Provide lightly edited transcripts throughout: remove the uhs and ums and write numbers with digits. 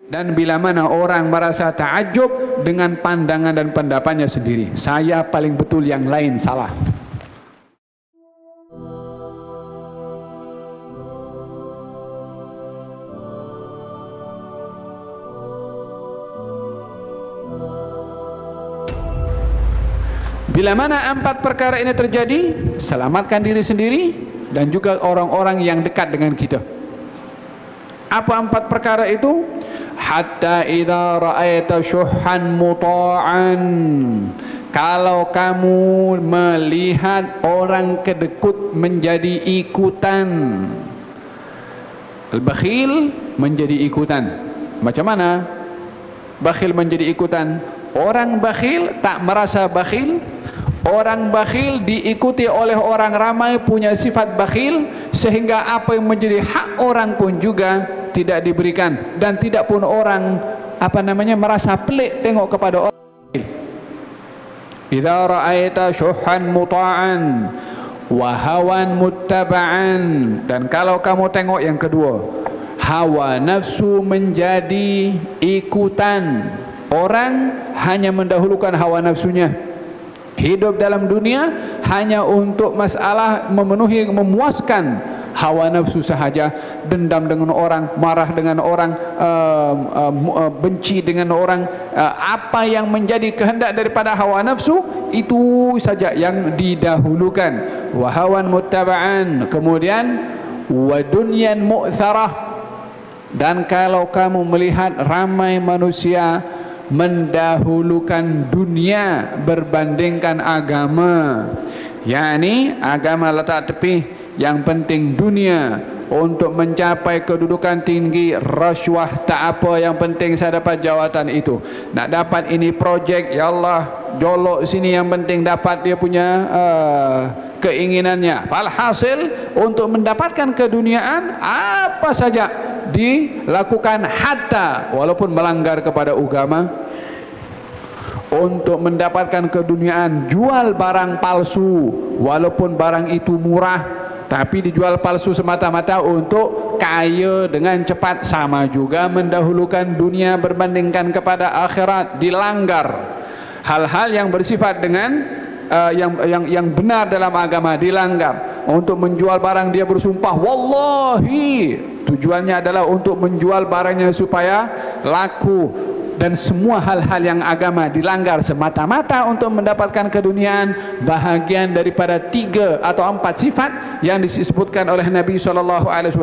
Dan bila mana orang merasa ta'ajub dengan pandangan dan pendapatnya sendiri, saya paling betul, yang lain salah. Bila mana 4 perkara ini terjadi, selamatkan diri sendiri dan juga orang-orang yang dekat dengan kita. Apa 4 perkara itu? Hatta idza ra'aita syuhhan muta'an, kalau kamu melihat orang kedekut menjadi ikutan. Al-bakhil menjadi ikutan. Macam mana bakhil menjadi ikutan? Orang bakhil tak merasa bakhil. Orang bakhil diikuti oleh orang ramai punya sifat bakhil, sehingga apa yang menjadi hak orang pun juga tidak diberikan, dan tidak pun orang merasa pelik tengok kepada orang bakhil. Idza ra'aita syuhhan muta'an wa hawan muttaba'an, dan kalau kamu tengok yang kedua, hawa nafsu menjadi ikutan. Orang hanya mendahulukan hawa nafsunya, hidup dalam dunia hanya untuk masalah memenuhi, memuaskan hawa nafsu sahaja. Dendam dengan orang, marah dengan orang, benci dengan orang, apa yang menjadi kehendak daripada hawa nafsu, itu saja yang didahulukan. Wa hawan muttaba'an, kemudian wa dunyan mu'tharah, dan kalau kamu melihat ramai manusia mendahulukan dunia berbandingkan agama, yakni agama letak tepi, yang penting dunia untuk mencapai kedudukan tinggi, rasuah tak apa, yang penting saya dapat jawatan itu, nak dapat ini projek, ya Allah jolok sini, yang penting dapat dia punya keinginannya. Falhasil untuk mendapatkan keduniaan apa saja dilakukan, hatta walaupun melanggar kepada agama. Untuk mendapatkan keduniaan jual barang palsu, walaupun barang itu murah, tapi dijual palsu semata-mata untuk kaya dengan cepat. Sama juga mendahulukan dunia berbandingkan kepada akhirat, dilanggar. Hal-hal yang bersifat dengan yang benar dalam agama dilanggar. Untuk menjual barang dia bersumpah, wallahi, tujuannya adalah untuk menjual barangnya supaya laku. Dan semua hal-hal yang agama dilanggar semata-mata untuk mendapatkan keduniaan, bahagian daripada 3 atau 4 sifat yang disebutkan oleh Nabi SAW.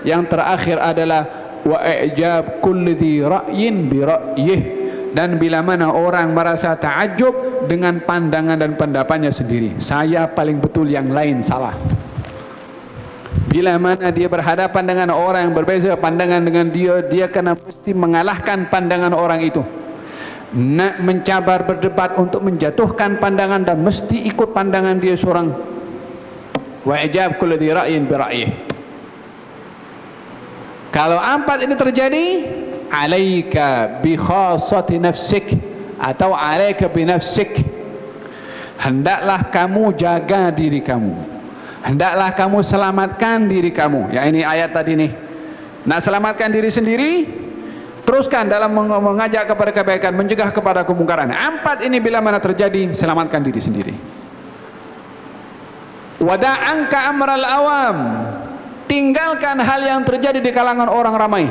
Yang terakhir adalah wa i'jab kulli dhi ra'yin bi ra'yih, dan bila mana orang merasa ta'ajub dengan pandangan dan pendapatnya sendiri, saya paling betul, yang lain salah. Bila mana dia berhadapan dengan orang yang berbeza pandangan dengan dia, dia kena mesti mengalahkan pandangan orang itu. Nak mencabar berdebat untuk menjatuhkan pandangan, dan mesti ikut pandangan dia seorang. Wa ijab kulli dhi ra'yin bi ra'yih. Kalau 4 ini terjadi, alaika bi khassati nafsik, atau alaika bi nafsik, hendaklah kamu jaga diri kamu, hendaklah kamu selamatkan diri kamu. Ya, ini ayat tadi nih. Nak selamatkan diri sendiri, teruskan dalam mengajak kepada kebaikan, mencegah kepada kemungkaran. 4 ini bila mana terjadi, selamatkan diri sendiri. Wada'anka amral awam, tinggalkan hal yang terjadi di kalangan orang ramai,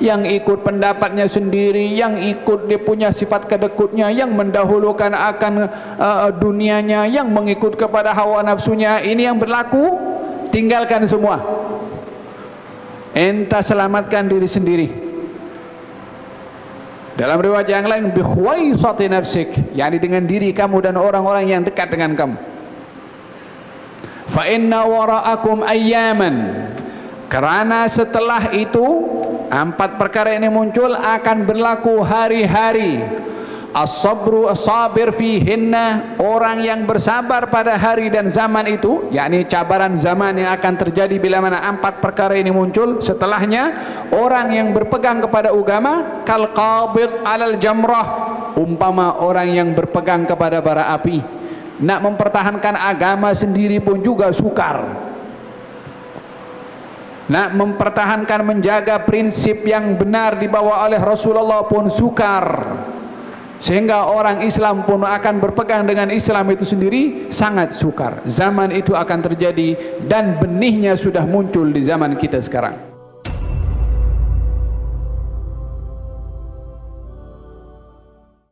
yang ikut pendapatnya sendiri, yang ikut dia punya sifat kedekutnya, yang mendahulukan akan dunianya, yang mengikut kepada hawa nafsunya. Ini yang berlaku, tinggalkan semua. Enta selamatkan diri sendiri. Dalam riwayat yang lain, bi khuwaisati nafsik, yakni dengan diri kamu dan orang-orang yang dekat dengan kamu. Fa inna wara'akum ayyaman, karena setelah itu 4 perkara ini muncul, akan berlaku hari-hari. As-sabru as-sabir fihinna, orang yang bersabar pada hari dan zaman itu, yakni cabaran zaman yang akan terjadi bila mana 4 perkara ini muncul. Setelahnya, orang yang berpegang kepada agama, kal qabid alal jamrah, umpama orang yang berpegang kepada bara api. Nak mempertahankan agama sendiri pun juga sukar. nak mempertahankan menjaga prinsip yang benar dibawa oleh Rasulullah pun sukar, sehingga orang Islam pun akan berpegang dengan Islam itu sendiri sangat sukar. Zaman itu akan terjadi dan benihnya sudah muncul di zaman kita sekarang.